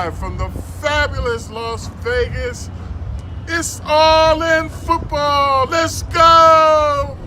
live from the fabulous Las Vegas. It's all in football. Let's go!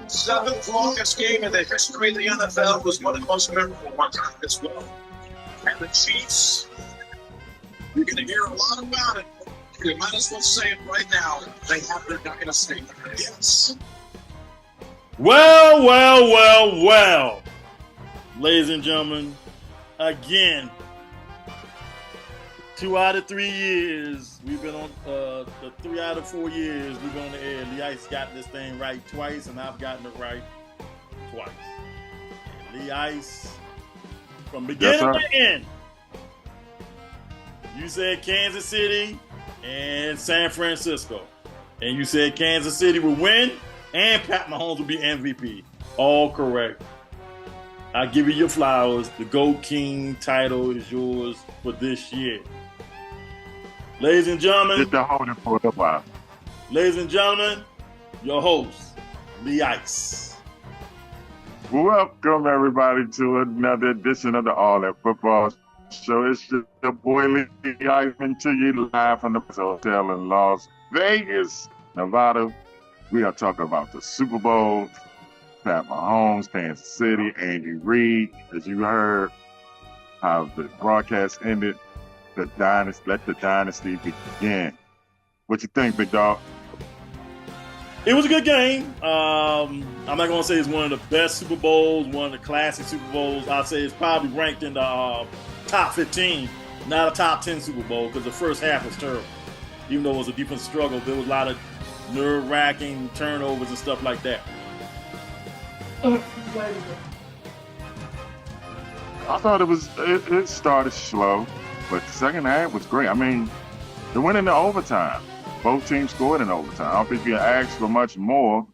Seventh longest game in the history of the NFL was one of the most memorable ones as well. And the Chiefs, you're going to hear a lot about it. We might as well say it right now. They have their dynasty. Yes. Well. Ladies and gentlemen, again, 2 out of 3 years, we've been on, the 3 out of 4 years we've been on the air. Lviii got this thing right twice, and I've gotten it right twice. And Lviii, from beginning to end, you said Kansas City and San Francisco. And you said Kansas City would win, and Pat Mahomes would be MVP. All correct. I give you your flowers. The GOAT King title is yours for this year. Ladies and gentlemen, Get the holding for a while. ladies and gentlemen, your host, Lviii. Welcome everybody to another edition of the All That Football Show. It's your boy Lviii coming to you live from the hotel in Las Vegas, Nevada. We are talking about the Super Bowl. Pat Mahomes, Kansas City, Andy Reid. As you heard, how the broadcast ended. Let the dynasty begin. What you think, big dog? It was a good game. I'm not going to say it's one of the best Super Bowls, one of the classic Super Bowls. I'd say it's probably ranked in the top 15, not a top 10 Super Bowl, because the first half was terrible. Even though it was a defensive struggle, there was a lot of nerve-wracking turnovers and stuff like that. I thought it started slow, but the second half was great. I mean, they went into overtime. Both teams scored in overtime. I don't think you asked for much more.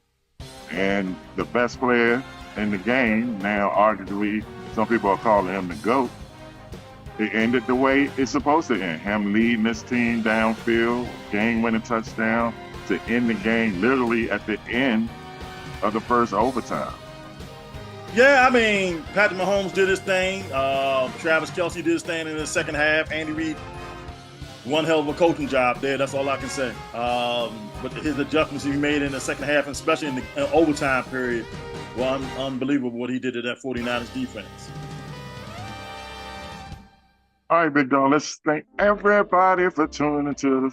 And the best player in the game, now arguably, some people are calling him the GOAT. It ended the way it's supposed to end. Him leading this team downfield, game-winning touchdown to end the game literally at the end of the first overtime. Yeah, I mean, Patrick Mahomes did his thing. Travis Kelce did his thing in the second half. Andy Reid, one hell of a coaching job there. That's all I can say. But his adjustments he made in the second half, and especially in the overtime period, were unbelievable what he did to that 49ers defense. All right, big dog, let's thank everybody for tuning into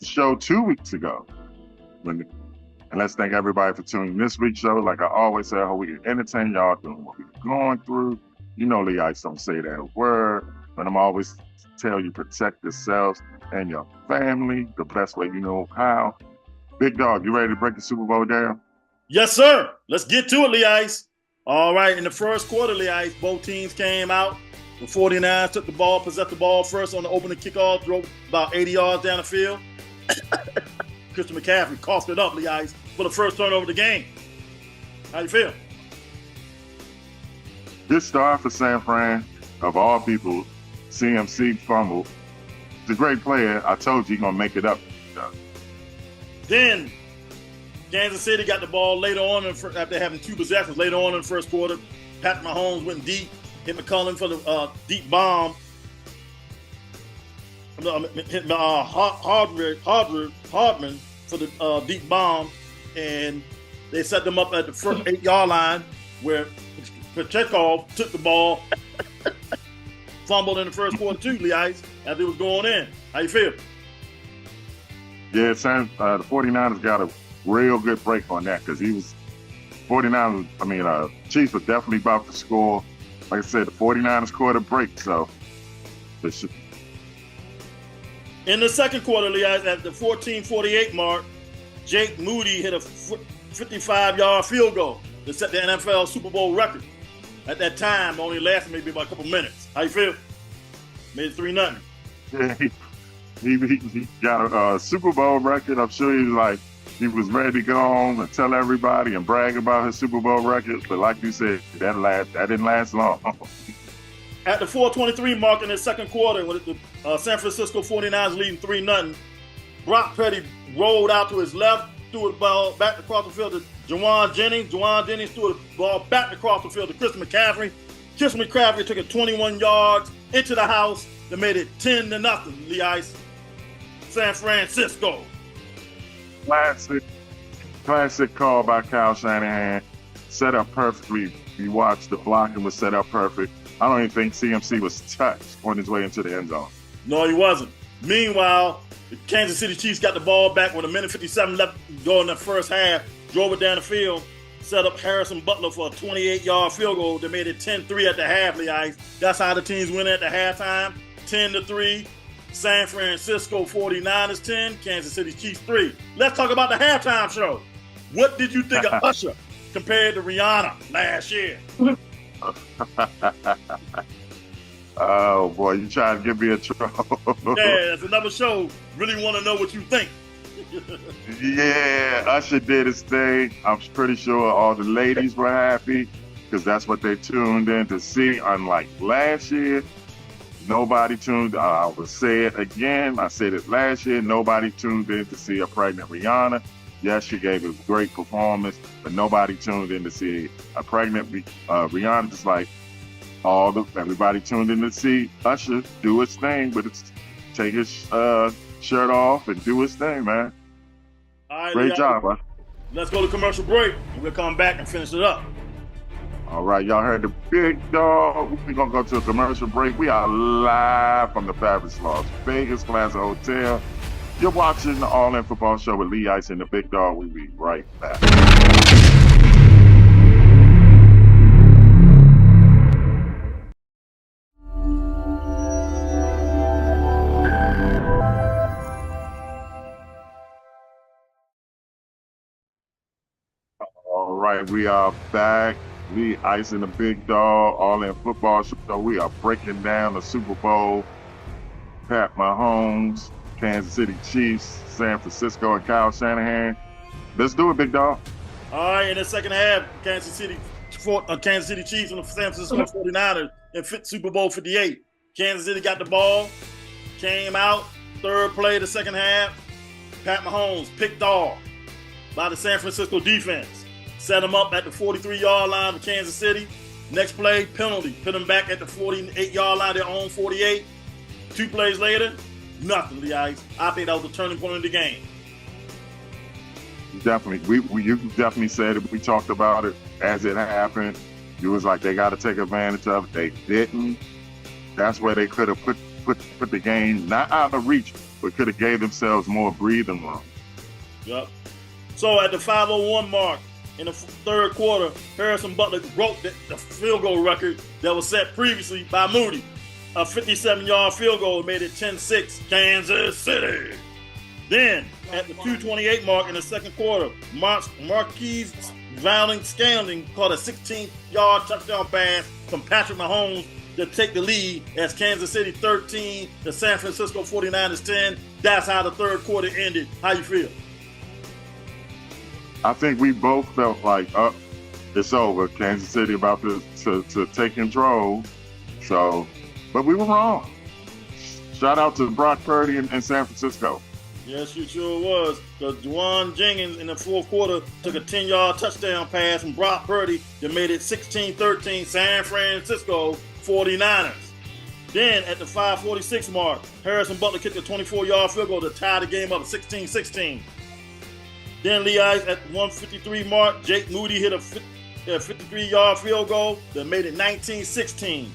the show 2 weeks ago. And let's thank everybody for tuning in this week's show. Like I always say, I hope we can entertain y'all through what we're going through. You know, Lviii don't say that word, but I'm always tell you protect yourselves and your family the best way you know how. Big dog, you ready to break the Super Bowl down? Yes, sir. Let's get to it, Lviii. All right, in the first quarter, Lviii, both teams came out. The 49ers took the ball, possessed the ball first on the opening kickoff, drove about 80 yards down the field. Christian McCaffrey coughed it up, Lviii, for the first turnover of the game. How you feel? Good start for San Fran. Of all people, CMC fumbled. He's a great player. I told you he's going to make it up. Then Kansas City got the ball later on after having 2 possessions later on in the first quarter. Patrick Mahomes went deep, hit McCullum for the deep bomb. Hit Hardman for the deep bomb, and they set them up at the first 8-yard line where Pacheco took the ball, fumbled in the first quarter too, Lviii, as it was going in. How you feel? Yeah, the 49ers got a real good break on that because Chiefs were definitely about to score. Like I said, the 49ers scored a break, so they should. In the second quarter, Lviii, at the 14:48 mark, Jake Moody hit a 55-yard field goal to set the NFL Super Bowl record. At that time, only lasted maybe about a couple minutes. How you feel? Made it 3-0. Yeah, he got a Super Bowl record. I'm sure he's like, He was ready to go on and tell everybody and brag about his Super Bowl record. But like you said, that didn't last long. At the 4:23 mark in the second quarter, with the San Francisco 49ers leading 3-0, Brock Purdy rolled out to his left, threw the ball back across the field to Juwan Jennings. Juwan Jennings threw the ball back across the field to Christian McCaffrey. Christian McCaffrey took it 21 yards into the house that made it 10-0. Lee Ice, San Francisco. Classic call by Kyle Shanahan. Set up perfectly. You watched the blocking was set up perfect. I don't even think CMC was touched on his way into the end zone. No, he wasn't. Meanwhile, the Kansas City Chiefs got the ball back with 1:57 left to go in the first half, drove it down the field, set up Harrison Butler for a 28-yard field goal that made it 10-3 at the half, Lee Ice. That's how the teams win at the halftime, 10-3. San Francisco 49ers 10, Kansas City Chiefs 3. Let's talk about the halftime show. What did you think of Usher compared to Rihanna last year? Oh boy, you trying to give me a trouble. Yeah, that's another show. Really want to know what you think. Yeah, Usher did his thing. I'm pretty sure all the ladies were happy because that's what they tuned in to see. Unlike last year, nobody tuned. I will say it again. I said it last year. Nobody tuned in to see a pregnant Rihanna. Yes, she gave a great performance, but nobody tuned in to see a pregnant Rihanna. Just like everybody tuned in to see Usher do his thing, but take his shirt off and do his thing, man. All right, great job, man. Let's go to commercial break, and we'll come back and finish it up. All right, y'all heard the big dog. We're going to go to a commercial break. We are live from the Fabulous Las Vegas Plaza Hotel. You're watching the All In Football Show with Lee Ice and the Big Dog. We'll be right back. All right, we are back. Lee Ice and the Big Dog, All In Football Show. We are breaking down the Super Bowl. Pat Mahomes, Kansas City Chiefs, San Francisco, and Kyle Shanahan. Let's do it, Big Dog. All right, in the second half, Kansas City Chiefs and the San Francisco 49ers in Super Bowl 58. Kansas City got the ball, came out, third play of the second half. Pat Mahomes picked off by the San Francisco defense. Set him up at the 43-yard line of Kansas City. Next play, penalty. Put him back at the 48-yard line, their own 48. 2 plays later, nothing, Lee Ice. I think that was the turning point of the game. Definitely. You definitely said it. We talked about it as it happened. It was like they got to take advantage of it. They didn't. That's where they could have put the game not out of reach, but could have gave themselves more breathing room. Yep. So at the 5:01 mark in the third quarter, Harrison Butler broke the field goal record that was set previously by Moody. A 57-yard field goal made it 10-6 Kansas City. Then, at the 2:28 mark in the second quarter, Marquise Valdes-Scantling caught a 16-yard touchdown pass from Patrick Mahomes to take the lead as Kansas City 13, the San Francisco 49ers 10. That's how the third quarter ended. How you feel? I think we both felt like, it's over. Kansas City about to take control. So, but we were wrong. Shout out to Brock Purdy in San Francisco. Yes, you sure was. Because Juwan Jennings in the fourth quarter took a 10-yard touchdown pass from Brock Purdy that made it 16-13 San Francisco 49ers. Then at the 5:46 mark, Harrison Butler kicked a 24-yard field goal to tie the game up at 16-16. Then Lee Ice at 1:53 mark, Jake Moody hit a 53-yard field goal that made it 19-16.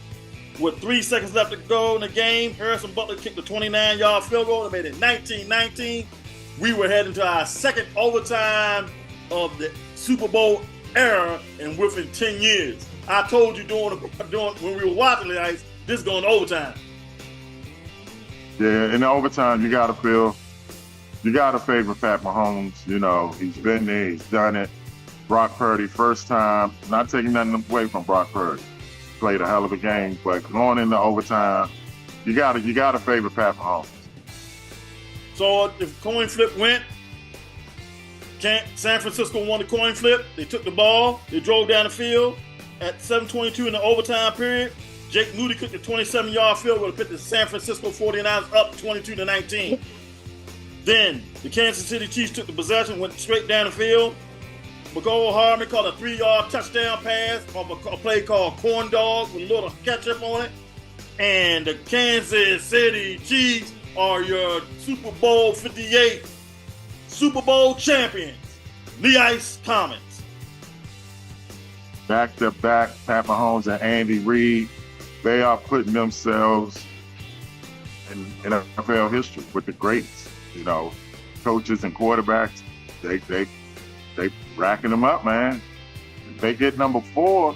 With 3 seconds left to go in the game, Harrison Butler kicked a 29-yard field goal that made it 19-19. We were heading to our second overtime of the Super Bowl era and within 10 years. I told you when we were watching the Ice, this is going to overtime. Yeah, in the overtime, you got to favor Pat Mahomes. You know, he's been there, he's done it. Brock Purdy, first time, not taking nothing away from Brock Purdy. Played a hell of a game, but going into overtime, you gotta favor Pat Mahomes. So if coin flip went, San Francisco won the coin flip. They took the ball. They drove down the field. At 7:22 in the overtime period, Jake Moody kicked a 27-yard field goal to put the San Francisco 49ers up 22-19. Then the Kansas City Chiefs took the possession, went straight down the field. McCall Harmon called a 3-yard touchdown pass off a play called Corn Dog with a little ketchup on it. And the Kansas City Chiefs are your Super Bowl 58 Super Bowl champions. Lee Ice comments. Back-to-back, Pat Mahomes and Andy Reid, they are putting themselves in NFL history with the greats. You know, coaches and quarterbacks, they racking them up, man. If they get number 4,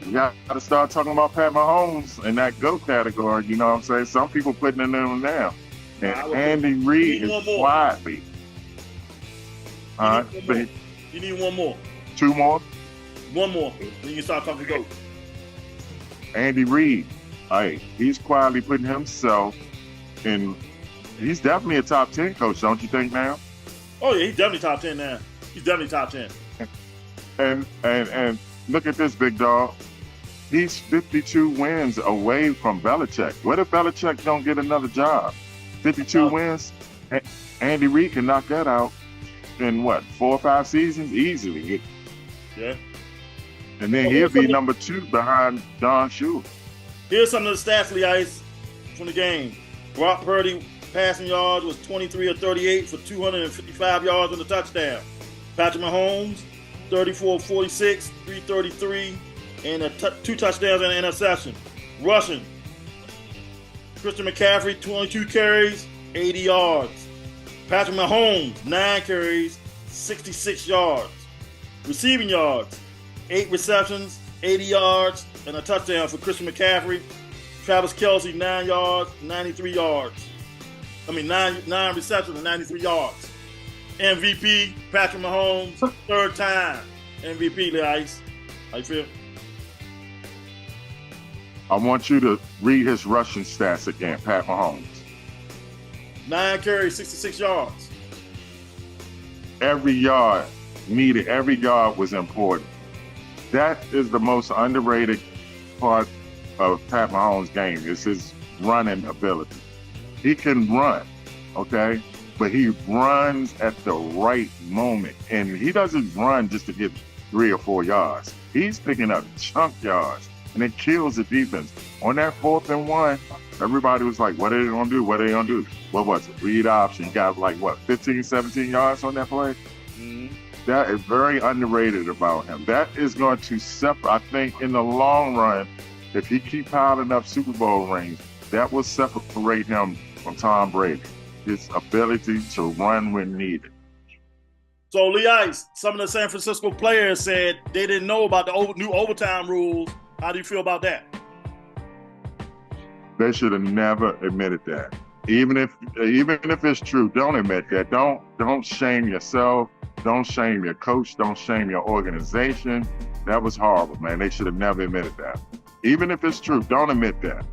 you got to start talking about Pat Mahomes in that GOAT category. You know what I'm saying? Some people putting them now. And Andy Reid is quietly. You need one more. 2 more? One more. Then you can start talking GOAT. Andy Reid, he's quietly putting himself in. He's definitely a top 10 coach, don't you think now? Oh yeah, he's definitely top 10 now. He's definitely top 10. And look at this, big dog. He's 52 wins away from Belichick. What if Belichick don't get another job? 52 wins. Andy Reid can knock that out in 4 or 5 seasons easily. Yeah. And then he'll be number 2 behind Don Shula. Here's some of the stats, Lee Ice, from the game. Brock Purdy passing yards was 23 of 38 for 255 yards on the touchdown. Patrick Mahomes, 34 of 46, 333, and 2 touchdowns and an interception. Rushing, Christian McCaffrey, 22 carries, 80 yards. Patrick Mahomes, 9 carries, 66 yards. Receiving yards, 8 receptions, 80 yards, and a touchdown for Christian McCaffrey. Travis Kelce, 9 yards, 93 yards. 9 receptions and 93 yards. MVP, Patrick Mahomes, 3rd time MVP, Lee Ice. How you feel? I want you to read his rushing stats again, Pat Mahomes. 9 carries, 66 yards. Every yard needed, every yard was important. That is the most underrated part of Pat Mahomes' game, is his running ability. He can run, okay? But he runs at the right moment. And he doesn't run just to get 3 or 4 yards. He's picking up chunk yards, and it kills the defense. On that 4th and 1, everybody was like, what are they going to do? What are they going to do? What was it? Read option. Got 15, 17 yards on that play? Mm-hmm. That is very underrated about him. That is going to separate, I think, in the long run, if he keep piling up Super Bowl rings, that will separate him from Tom Brady. His ability to run when needed. So, Lee Ice, some of the San Francisco players said they didn't know about the new overtime rules. How do you feel about that? They should have never admitted that. Even if it's true, don't admit that. Don't shame yourself. Don't shame your coach. Don't shame your organization. That was horrible, man. They should have never admitted that. Even if it's true, don't admit that.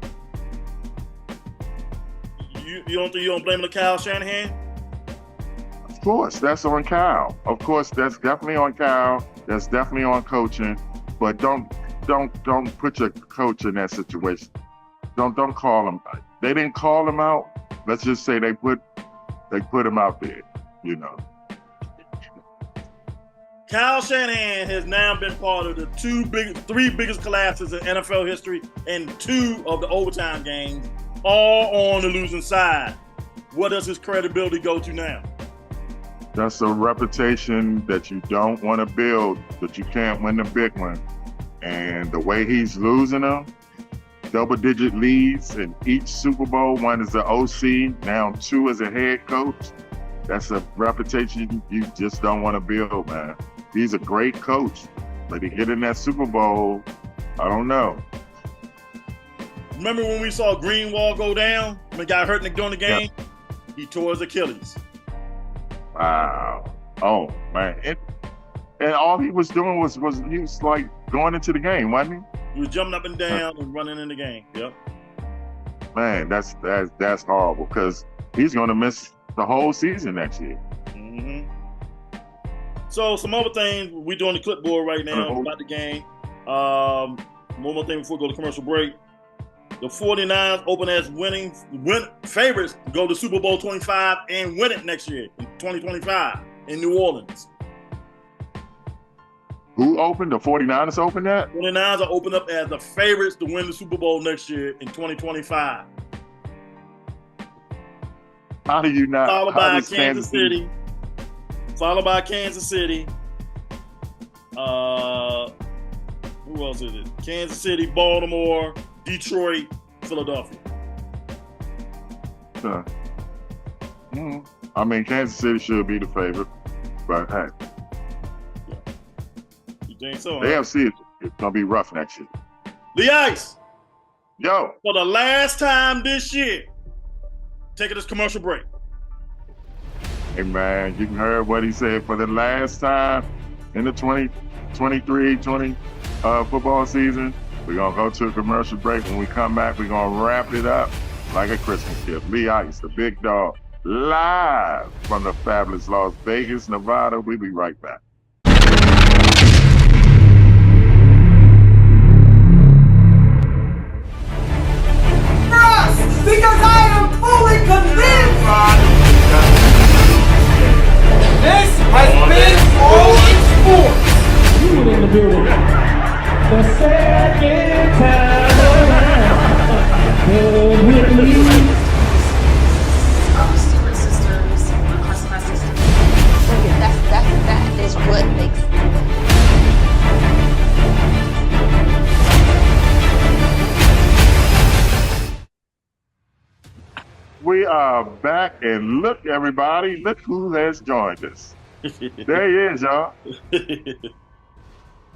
You don't blame Kyle Shanahan? Of course, that's on Kyle. Of course, that's definitely on Kyle. That's definitely on coaching. But don't put your coach in that situation. Don't call him. They didn't call him out. Let's just say they put him out there. You know. Kyle Shanahan has now been part of the 3 biggest collapses in NFL history and 2 of the overtime games, all on the losing side. What does his credibility go to now? That's a reputation that you don't want to build, but you can't win the big one. And the way he's losing them, double-digit leads in each Super Bowl, 1 as the OC, now 2 as a head coach. That's a reputation you just don't want to build, man. He's a great coach, but he get in that Super Bowl, I don't know. Remember when we saw Greenwald go down? When he got hurt during the game? Yeah. He tore his Achilles. Wow. Oh, man. And all he was doing was he was like going into the game, wasn't he? He was jumping up and down and running in the game. Yep. Man, that's horrible because he's going to miss the whole season next year. Mm-hmm. So some other things we're doing the clipboard right now about the game. One more thing before we go to commercial break. The 49ers open as favorites to go to Super Bowl 25 and win it next year in 2025 in New Orleans. Who opened? The 49ers opened that? 49ers are opened up as the favorites to win the Super Bowl next year in 2025. How do you not? Followed by Kansas City. Followed by Kansas City. Who else is it? Kansas City, Baltimore, Detroit, Philadelphia. I mean, Kansas City should be the favorite, but hey. Yeah. You think so? The AFC is going to be rough next year. Lee Ice. Yo. For the last time this year, taking this commercial break. Hey, man, you can hear what he said. For the last time in the 2023-20 football season, we're going to go to a commercial break. When we come back, we're going to wrap it up like a Christmas gift. Lee Ice, the big dog, live from the fabulous Las Vegas, Nevada. We'll be right back. Because I am fully convinced this has been all in sports. You in the building. The second time around. Whitley. Secret sisters, classified sisters. That is what makes. We are back, and look, everybody, look who has joined us. There he is, y'all.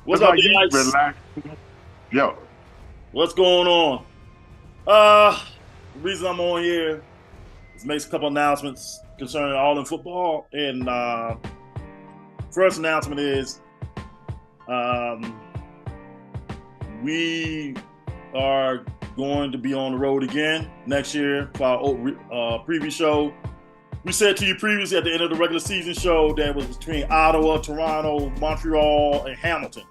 What's up, guys? Relax. Yo. What's going on? The reason I'm on here is to make a couple announcements concerning all in football. And first announcement is we are going to be on the road again next year for our preview show. We said to you previously at the end of the regular season show that it was between Ottawa, Toronto, Montreal, and Hamilton.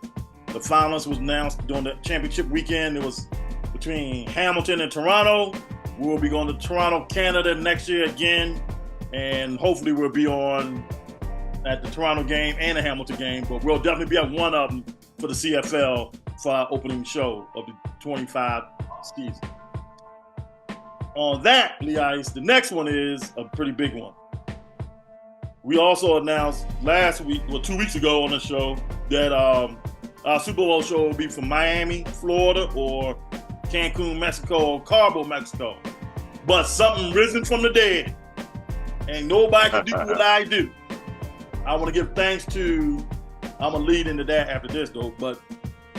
The finals was announced during the championship weekend. It was between Hamilton and Toronto. We will be going to Toronto, Canada next year again, and hopefully we'll be on at the Toronto game and the Hamilton game, but we'll definitely be at one of them for the CFL for our opening show of the 25 season. On that, Lee Ice, the next one is a pretty big one. We also announced last week, 2 weeks ago on the show, that our Super Bowl show will be from Miami, Florida, or Cancun, Mexico, or Cabo, Mexico. But something risen from the dead. Ain't nobody can do what I do. I want to give thanks to, I'm going to lead into that after this though, but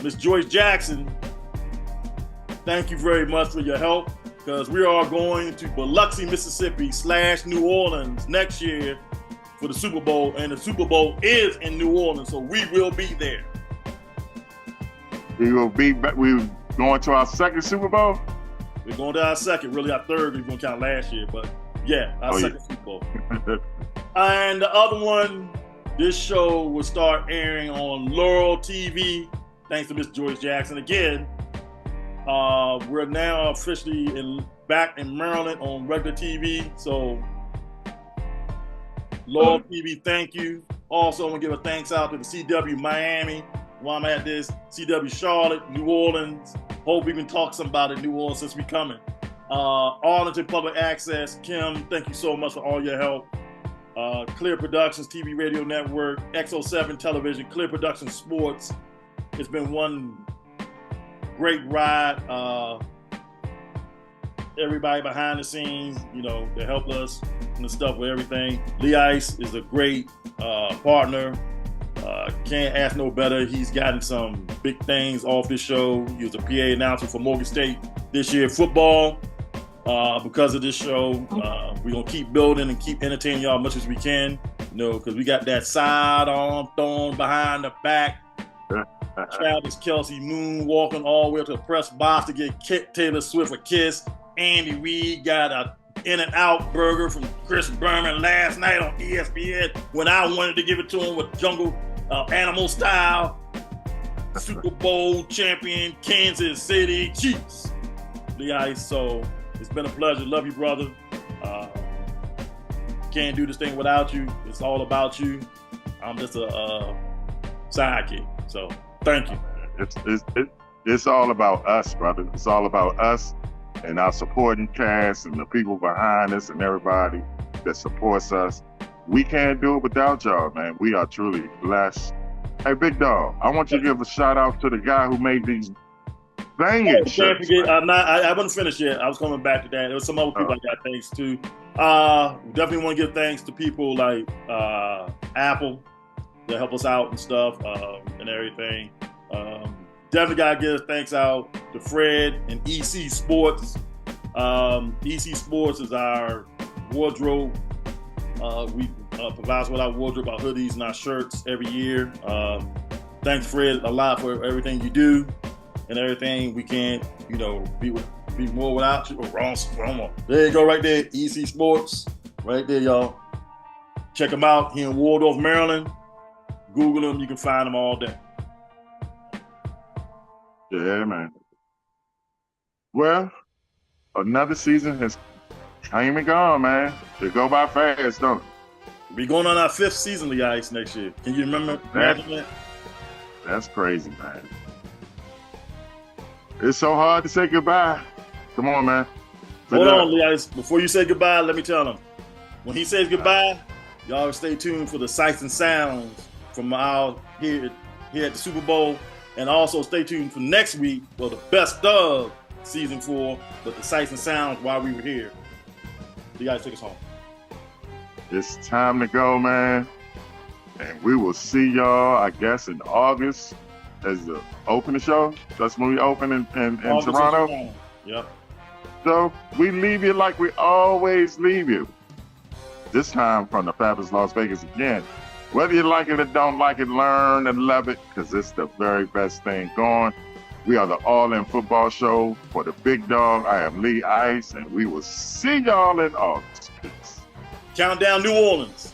Miss Joyce Jackson, thank you very much for your help, because we are going to Biloxi, Mississippi / New Orleans next year for the Super Bowl, and the Super Bowl is in New Orleans, so we will be there. We will be back. We're going to our second Super Bowl? We're going to our second, really our third if you're going to count last year, but yeah, our second Super Bowl. And the other one, this show will start airing on Laurel TV, thanks to Miss Joyce Jackson again. We're now officially back in Maryland on regular TV. So, Laurel TV, thank you. Also, I want to give a thanks out to the CW Miami, while I'm at this, CW Charlotte, New Orleans. Hope we can talk some about it, New Orleans, since we coming. Arlington Public Access, Kim, thank you so much for all your help. Clear Productions, TV Radio Network, XO7 Television, Clear Productions Sports. It's been one great ride. Everybody behind the scenes, they help us and the stuff with everything. Lee Ice is a great partner. Can't ask no better. He's gotten some big things off this show. He was a PA announcer for Morgan State this year football. Because of this show, we're going to keep building and keep entertaining y'all as much as we can, because we got that sidearm thrown behind the back. Travis Kelce moonwalking all the way to the press box to get Taylor Swift a kiss. Andy Reid got a In-N-Out burger from Chris Berman last night on ESPN when I wanted to give it to him with jungle animal style. Super Bowl champion Kansas City Chiefs. Lee Ice, so it's been a pleasure. Love you, brother. Can't do this thing without you. It's all about you. I'm just a sidekick. So thank you. It's all about us, brother. It's all about us and our supporting cast and the people behind us and everybody that supports us. We can't do it without y'all, man. We are truly blessed. Hey, Big Dog, I want you to give a shout out to the guy who made these banging shirts. I wasn't finished yet. I was coming back to that. There was some other people I got thanks to. Definitely want to give thanks to people like Apple that help us out and stuff and everything. Definitely got to give thanks out to Fred and EC Sports. EC Sports is our wardrobe. We provide us with our wardrobe, our hoodies, and our shirts every year. Thanks, Fred, a lot for everything you do and everything. We can't, be more without you. Wrong one. There you go, right there. EC Sports, right there, y'all. Check them out here in Waldorf, Maryland. Google them. You can find them all day. Yeah, man. Well, another season has came and gone, man. They go by fast, don't it? We're going on our 5th season, Lee Ice, next year. Can you imagine that? That's crazy, man. It's so hard to say goodbye. Come on, man. Hold on, Lee Ice. Before you say goodbye, let me tell him. When he says goodbye, y'all stay tuned for the sights and sounds from our here at the Super Bowl. And also stay tuned for next week for the best of season 4, but the sights and sounds while we were here. You guys take us home. It's time to go, man. And we will see y'all, I guess, in August as the opening show. That's when we open in Toronto. Yep. So we leave you like we always leave you. This time from the fabulous Las Vegas again. Whether you like it or don't like it, learn and love it, because it's the very best thing going. We are the All In Football Show for the Big Dog. I am Lee Ice, and we will see y'all in August. Peace. Countdown New Orleans.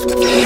Peace.